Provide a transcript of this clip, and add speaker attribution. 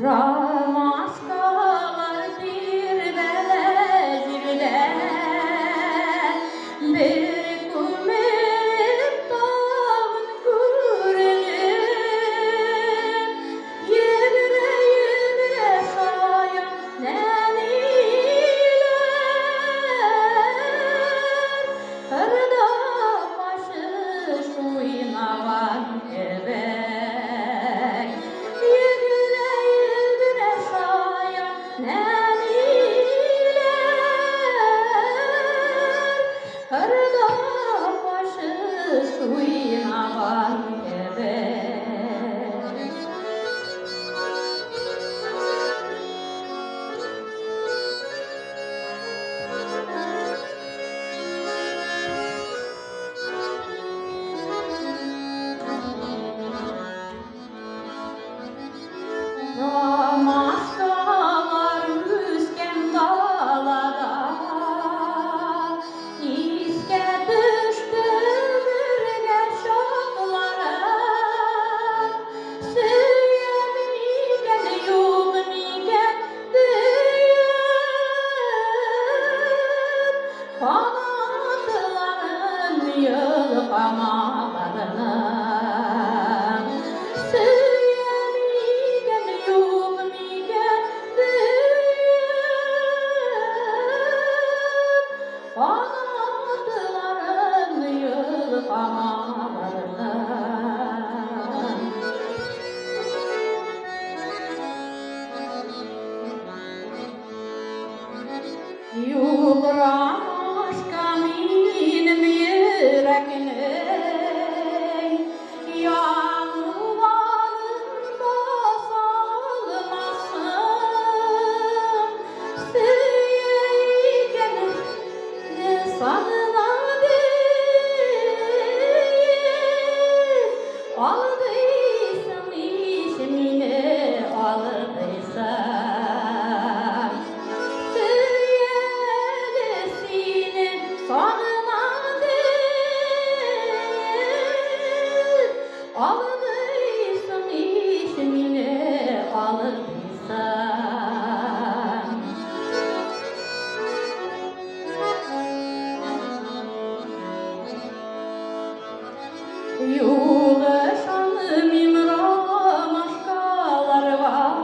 Speaker 1: Ramaskalar bir belezirler, bir kumet dağın görünür, yelre yelre sayan neniler, kırda başı suyunavan ebek, yelre yelre sayan neniler, kırda başı suyunavan ebek. Ramaskalar üsken dağlara, iske düştü bürge şoklara. Süyemigen yuvnigen düğün, kanatların yılpamalarını. Süyemigen yuvnigen düğün, kanatların yılpamalarını. Yuvramış kaminim yüreğine, yanılarında salmasın. Süyeyken sanına değil, aldıysam ismini aldıysam. Süyelesinin sonuna değil, aldıysam ismini aldıysam. Yuvuşanım imram aşkalar var.